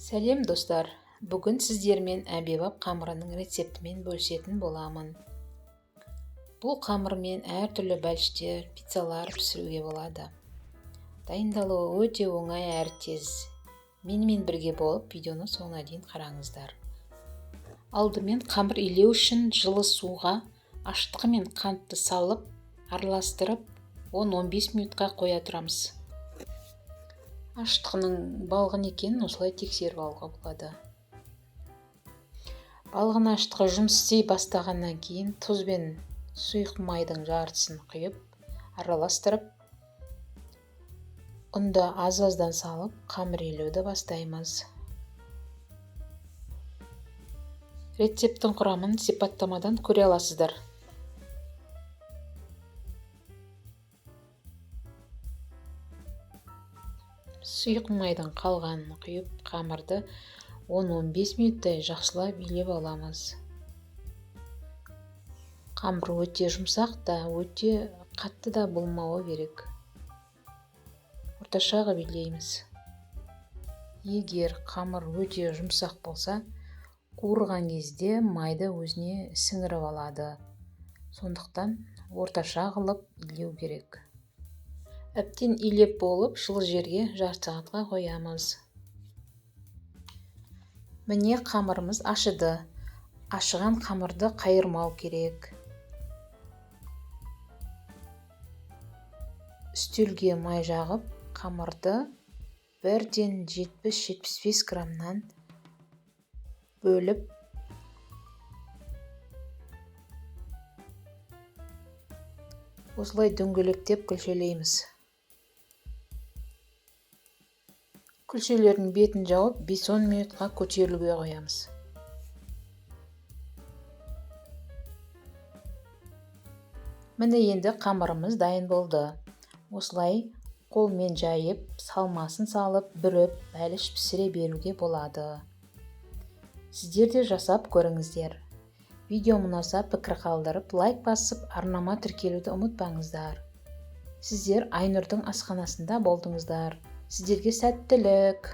Сәлем достар, бүгін сіздермен әмбебап қамырының рецептімен бөлісетін боламын. Бұл қамырмен әртүрлі бәліштер, пиццалар пісіруге болады. Дайындалуы өте оңай әрі тез. Менімен бірге болып, видеоны соңына дейін қараңыздар. Алдымен қамыр илеу үшін жылы суға аштығы мен қантты салып, араластырып, 10-15 минутқа қоя тұрамыз. Аштығының балғын екенін осылай тексеріп алуға болады. Балғын аштығы жұмыс істей бастағаннан кейін тұз бен сұйық майдың жартысын құйып, араластырып, ұнды аз-аздан салып, қамыр илеуді бастаймыз. Рецептің құрамын сипаттамадан көре аласыздар. Сұйық майдың қалғанын құйып, қамырды 10-15 минуттай жақсылап илеп аламыз. Қамыр өте жұмсақ та, өте қатты да болмауы керек. Орташа ғып илейміз. Егер қамыр өте жұмсақ болса, қуырған кезде майды өзіне сіңіріп алады. Сондықтан орташа қылып илеу керек. Әбден илеп болып, жылы жерге жарты сағатқа қоямыз. Міне қамырымыз ашыды. Ашыған қамырды қайырмау керек. Үстелге май жағып, қамырды 1-ден 70-75 граммнан бөліп, осылай дөңгелектеп күлшелейміз. Күлшелердің бетін жауып 5-10 минутқа көтерілуге қоямыз. Міне енді қамырымыз дайын болды. Осылай қолмен жайып, салмасын салып, бүріп, бәліш пісіре беруге болады. Сіздер де жасап көріңіздер. Видео ұнаса пікір қалдырып, лайк басып, арнама тіркелуді ұмытпаңыздар. Сіздер Айнұрдың асханасында болдыңыздар. Сіздерге сәттілік!